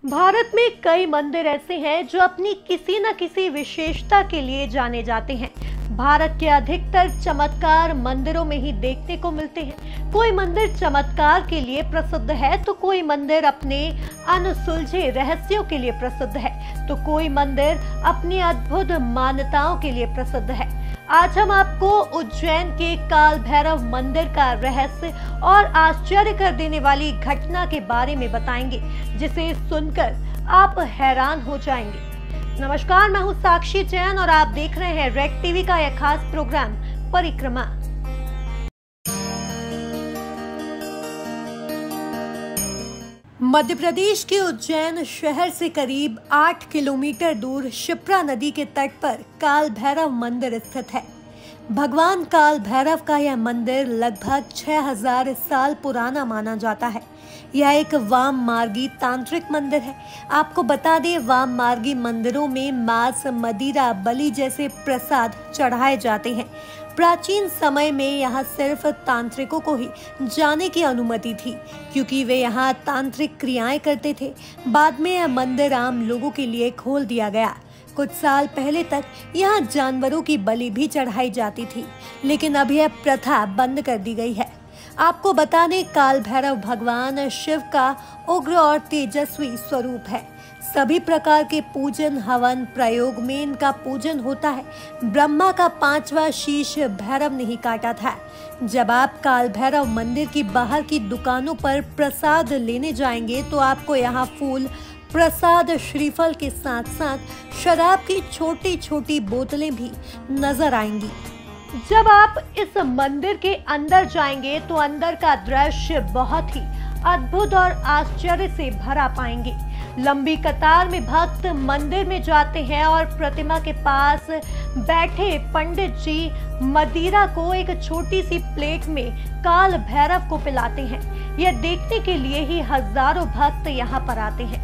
भारत में कई मंदिर ऐसे हैं जो अपनी किसी न किसी विशेषता के लिए जाने जाते हैं। भारत के अधिकतर चमत्कार मंदिरों में ही देखने को मिलते हैं। कोई मंदिर चमत्कार के लिए प्रसिद्ध है तो कोई मंदिर अपने अनसुलझे रहस्यों के लिए प्रसिद्ध है तो कोई मंदिर अपनी अद्भुत मान्यताओं के लिए प्रसिद्ध है। आज हम आपको उज्जैन के काल भैरव मंदिर का रहस्य और आश्चर्य कर देने वाली घटना के बारे में बताएंगे, जिसे सुनकर आप हैरान हो जाएंगे। नमस्कार, मैं हूं साक्षी जैन और आप देख रहे हैं रेड टीवी का यह खास प्रोग्राम परिक्रमा। मध्य प्रदेश के उज्जैन शहर से करीब 8 किलोमीटर दूर शिप्रा नदी के तट पर काल भैरव मंदिर स्थित है। भगवान काल भैरव का यह मंदिर लगभग 6000 साल पुराना माना जाता है। यह एक वाम मार्गी तांत्रिक मंदिर है। आपको बता दें, वाम मार्गी मंदिरों में मांस, मदिरा, बलि जैसे प्रसाद चढ़ाए जाते हैं। प्राचीन समय में यहाँ सिर्फ तांत्रिकों को ही जाने की अनुमति थी, क्योंकि वे यहाँ तांत्रिक क्रियाएं करते थे। बाद में यह मंदिर आम लोगों के लिए खोल दिया गया। कुछ साल पहले तक यहाँ जानवरों की बलि भी चढ़ाई जाती थी, लेकिन अब यह प्रथा बंद कर दी गई है। आपको बता दें, काल भैरव भगवान शिव का उग्र और तेजस्वी स्वरूप है। सभी प्रकार के पूजन, हवन, प्रयोग में इनका पूजन होता है। ब्रह्मा का 5वां शीश भैरव ने ही काटा था। जब आप काल भैरव मंदिर की बाहर की दुकानों पर प्रसाद लेने जाएंगे तो आपको यहाँ फूल, प्रसाद, श्रीफल के साथ साथ शराब की छोटी छोटी बोतलें भी नजर आएंगी। जब आप इस मंदिर के अंदर जाएंगे तो अंदर का दृश्य बहुत ही अद्भुत और आश्चर्य से भरा पाएंगे। लंबी कतार में भक्त मंदिर में जाते हैं और प्रतिमा के पास बैठे पंडित जी मदिरा को एक छोटी सी प्लेट में काल भैरव को पिलाते हैं। यह देखने के लिए ही हजारों भक्त यहाँ पर आते हैं।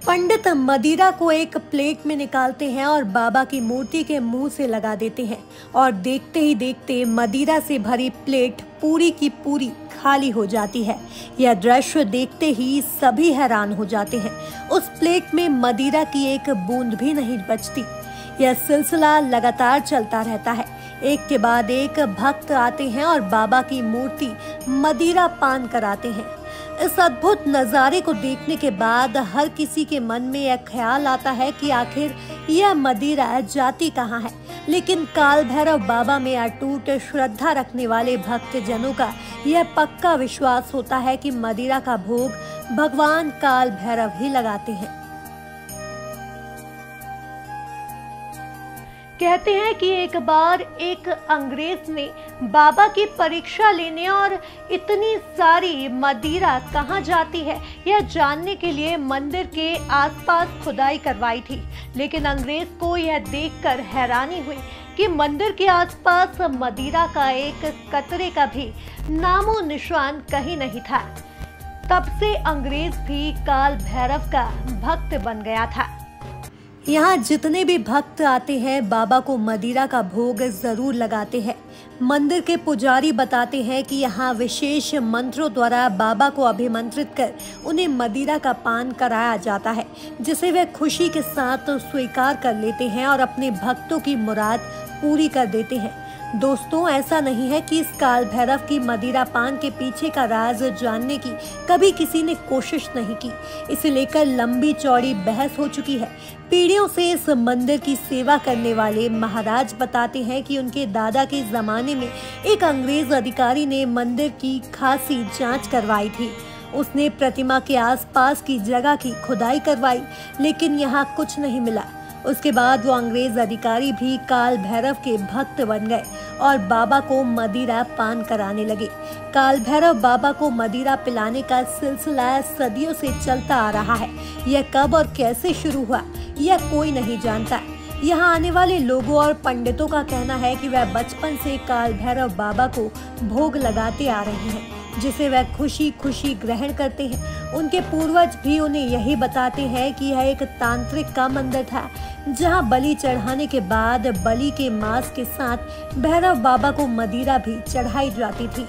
पंडित मदिरा को एक प्लेट में निकालते हैं और बाबा की मूर्ति के मुंह से लगा देते हैं और देखते ही देखते मदिरा से भरी प्लेट पूरी की पूरी खाली हो जाती है। यह दृश्य देखते ही सभी हैरान हो जाते हैं। उस प्लेट में मदिरा की एक बूंद भी नहीं बचती। यह सिलसिला लगातार चलता रहता है। एक के बाद एक भक्त आते हैं और बाबा की मूर्ति मदिरा पान कराते हैं। इस अद्भुत नज़ारे को देखने के बाद हर किसी के मन में यह ख्याल आता है कि आखिर यह मदिरा जाती कहाँ है। लेकिन काल भैरव बाबा में अटूट श्रद्धा रखने वाले भक्तजनों का यह पक्का विश्वास होता है कि मदिरा का भोग भगवान काल भैरव ही लगाते हैं। कहते हैं कि एक बार एक अंग्रेज ने बाबा की परीक्षा लेने और इतनी सारी मदिरा कहाँ जाती है यह जानने के लिए मंदिर के आसपास खुदाई करवाई थी। लेकिन अंग्रेज को यह देखकर हैरानी हुई कि मंदिर के आसपास मदिरा का एक कतरे का भी नामो निशान कहीं नहीं था। तब से अंग्रेज भी काल भैरव का भक्त बन गया था। यहाँ जितने भी भक्त आते हैं बाबा को मदिरा का भोग जरूर लगाते हैं। मंदिर के पुजारी बताते हैं कि यहाँ विशेष मंत्रों द्वारा बाबा को अभिमंत्रित कर उन्हें मदिरा का पान कराया जाता है, जिसे वे खुशी के साथ स्वीकार कर लेते हैं और अपने भक्तों की मुराद पूरी कर देते हैं। दोस्तों, ऐसा नहीं है कि इस काल भैरव की मदिरा पान के पीछे का राज जानने की कभी किसी ने कोशिश नहीं की। इसे लेकर लंबी चौड़ी बहस हो चुकी है। पीढ़ियों से इस मंदिर की सेवा करने वाले महाराज बताते हैं कि उनके दादा के जमाने में एक अंग्रेज अधिकारी ने मंदिर की खासी जांच करवाई थी। उसने प्रतिमा के आसपास की जगह की खुदाई करवाई, लेकिन यहाँ कुछ नहीं मिला। उसके बाद वो अंग्रेज अधिकारी भी काल भैरव के भक्त बन गए और बाबा को मदिरा पान कराने लगे। काल भैरव बाबा को मदिरा पिलाने का सिलसिला सदियों से चलता आ रहा है। यह कब और कैसे शुरू हुआ यह कोई नहीं जानता। यहाँ आने वाले लोगों और पंडितों का कहना है कि वह बचपन से काल भैरव बाबा को भोग लगाते आ रहे हैं, जिसे वह खुशी खुशी ग्रहण करते हैं। उनके पूर्वज भी उन्हें यही बताते हैं कि यह एक तांत्रिक का मंदिर था, जहां बलि चढ़ाने के बाद बलि के मांस के साथ भैरव बाबा को मदिरा भी चढ़ाई जाती थी।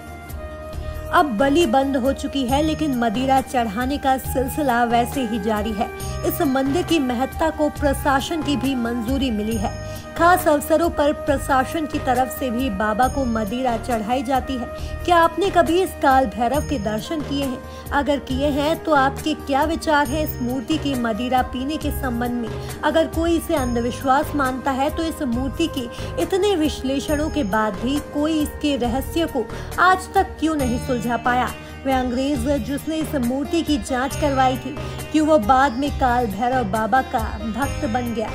अब बलि बंद हो चुकी है, लेकिन मदिरा चढ़ाने का सिलसिला वैसे ही जारी है। इस मंदिर की महत्ता को प्रशासन की भी मंजूरी मिली है। खास अवसरों पर प्रशासन की तरफ से भी बाबा को मदिरा चढ़ाई जाती है। क्या आपने कभी इस काल भैरव के दर्शन किए हैं? अगर किए हैं तो आपके क्या विचार हैं इस मूर्ति की मदिरा पीने के संबंध में? अगर कोई इसे अंधविश्वास मानता है तो इस मूर्ति के इतने विश्लेषणों के बाद भी कोई इसके रहस्य को आज तक क्यों नहीं सुलझा पाया? वह अंग्रेज जिसने इस मूर्ति की जांच करवाई थी, क्यों वो बाद में काल भैरव बाबा का भक्त बन गया?